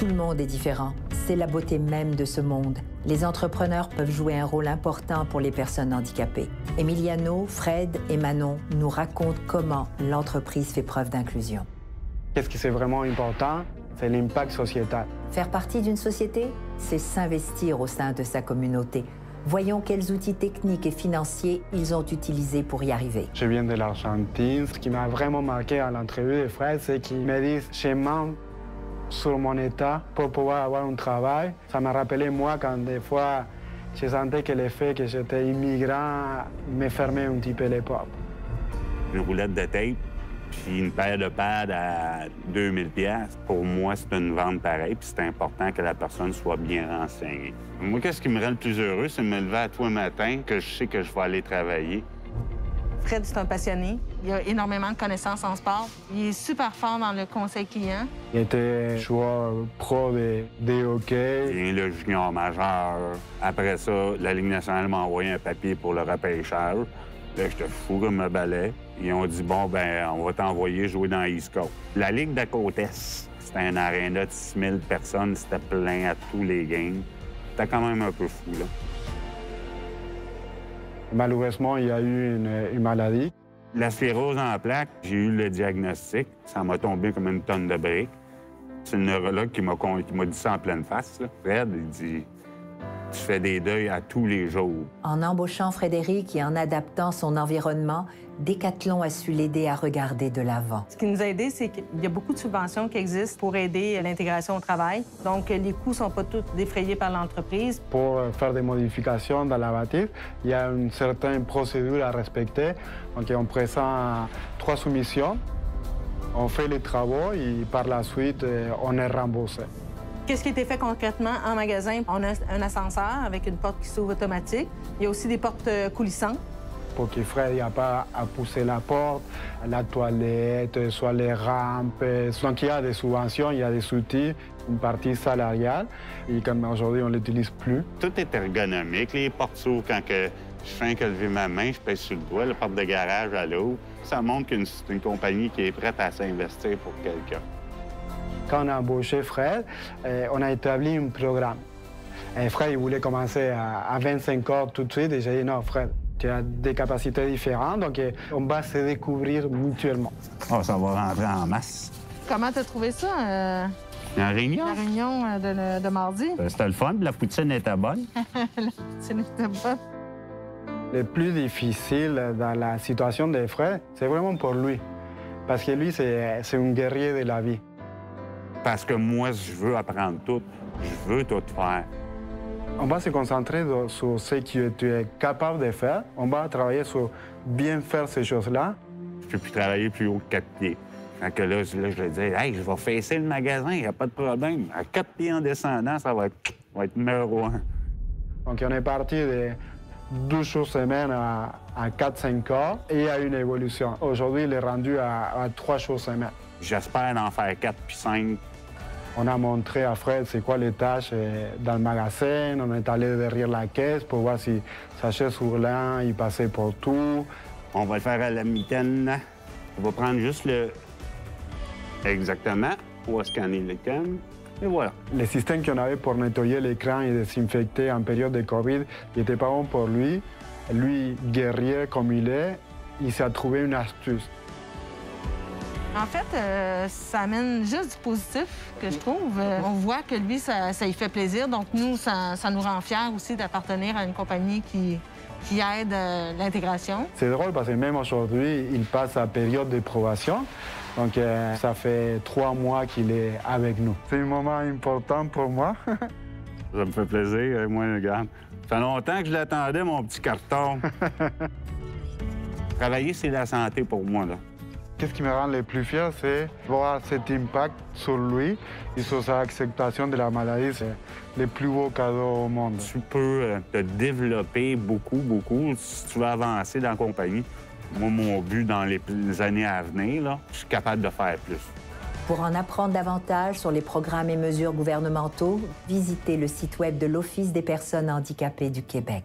Tout le monde est différent. C'est la beauté même de ce monde. Les entrepreneurs peuvent jouer un rôle important pour les personnes handicapées. Emiliano, Fred et Manon nous racontent comment l'entreprise fait preuve d'inclusion. Qu'est-ce qui est vraiment important? C'est l'impact sociétal. Faire partie d'une société, c'est s'investir au sein de sa communauté. Voyons quels outils techniques et financiers ils ont utilisés pour y arriver. Je viens de l'Argentine. Ce qui m'a vraiment marqué à l'entrevue de Fred, c'est qu'ils me disent « je mens sur mon état pour pouvoir avoir un travail ». Ça m'a rappelé, moi, quand des fois, je sentais que le fait que j'étais immigrant me fermait un petit peu les portes. Une roulette de tape, puis une paire de pads à 2000 $. Pour moi, c'est une vente pareille, puis c'est important que la personne soit bien renseignée. Moi, qu'est-ce qui me rend le plus heureux, c'est de me lever à tous les matins, que je sais que je vais aller travailler. Fred, c'est un passionné. Il a énormément de connaissances en sport. Il est super fort dans le conseil client. Il était joueur pro de hockey. J'ai le junior majeur. Après ça, la Ligue nationale m'a envoyé un papier pour le repêchage. Là, j'étais fou comme un balai. Ils ont dit, bon, ben on va t'envoyer jouer dans East Coast. La Ligue de Côte-Est, c'était un aréna de 6000 personnes. C'était plein à tous les games. C'était quand même un peu fou, là. Malheureusement, il y a eu une maladie. La sclérose en plaques, j'ai eu le diagnostic. Ça m'a tombé comme une tonne de briques. C'est le neurologue qui m'a dit ça en pleine face, là. Fred, il dit, tu fais des deuils à tous les jours. En embauchant Frédéric et en adaptant son environnement, Decathlon a su l'aider à regarder de l'avant. Ce qui nous a aidé, c'est qu'il y a beaucoup de subventions qui existent pour aider l'intégration au travail. Donc, les coûts ne sont pas tous défrayés par l'entreprise. Pour faire des modifications dans la bâtisse, il y a une certaine procédure à respecter. Donc, on présente 3 soumissions, on fait les travaux et par la suite, on est remboursé. Qu'est-ce qui a été fait concrètement en magasin? On a un ascenseur avec une porte qui s'ouvre automatique. Il y a aussi des portes coulissantes. Pour que Fred n'ait pas à pousser la porte, la toilette, soit les rampes. Donc il y a des subventions, il y a des outils, une partie salariale. Et comme aujourd'hui, on ne l'utilise plus. Tout est ergonomique. Les portes s'ouvrent quand je fais que lever ma main, je pèse sur le doigt, la porte de garage à l'eau. Ça montre qu'une compagnie qui est prête à s'investir pour quelqu'un. Quand on a embauché Fred, on a établi un programme. Et Fred, il voulait commencer à 25 heures tout de suite. Et j'ai dit, non, Fred, tu as des capacités différentes, donc on va se découvrir mutuellement. Oh, ça va rentrer en masse. Comment t'as trouvé ça? La réunion? La réunion de mardi? C'était le fun, la poutine était bonne. La poutine était bonne. Le plus difficile dans la situation de Fred, c'est vraiment pour lui. Parce que lui, c'est un guerrier de la vie. Parce que moi, je veux apprendre tout. Je veux tout faire. On va se concentrer sur ce que tu es capable de faire. On va travailler sur bien faire ces choses-là. Je ne peux plus travailler plus haut que 4 pieds. Donc là, je lui disais, hey, je vais fesser le magasin, il n'y a pas de problème. À 4 pieds en descendant, ça va être numéro 1. Donc, on est parti de 12 jours semaine à 4-5 heures et il y a une évolution. Aujourd'hui, il est rendu à 3 jours semaine. J'espère en faire 4 puis 5. On a montré à Fred c'est quoi les tâches dans le magasin. On est allé derrière la caisse pour voir si sa chaise roulante, il passait pour tout. On va le faire à la mitaine. On va prendre juste le... Exactement. On va scanner l'écran. Et voilà. Le système qu'on avait pour nettoyer l'écran et désinfecter en période de COVID, il n'était pas bon pour lui. Lui, guerrier comme il est, il s'est trouvé une astuce. En fait, ça amène juste du positif, que je trouve. On voit que lui, ça lui fait plaisir. Donc, nous, ça nous rend fiers aussi d'appartenir à une compagnie qui aide l'intégration. C'est drôle parce que même aujourd'hui, il passe sa période de probation. Donc, ça fait 3 mois qu'il est avec nous. C'est un moment important pour moi. Ça me fait plaisir, moi, regarde. Ça fait longtemps que je l'attendais, mon petit carton. Travailler, c'est la santé pour moi, là. Qu'est-ce qui me rend le plus fier, c'est voir cet impact sur lui et sur sa acceptation de la maladie. C'est le plus beau cadeau au monde. Tu peux te développer beaucoup si tu veux avancer dans la compagnie. Moi, mon but dans les années à venir, là, je suis capable de faire plus. Pour en apprendre davantage sur les programmes et mesures gouvernementaux, visitez le site web de l'Office des personnes handicapées du Québec.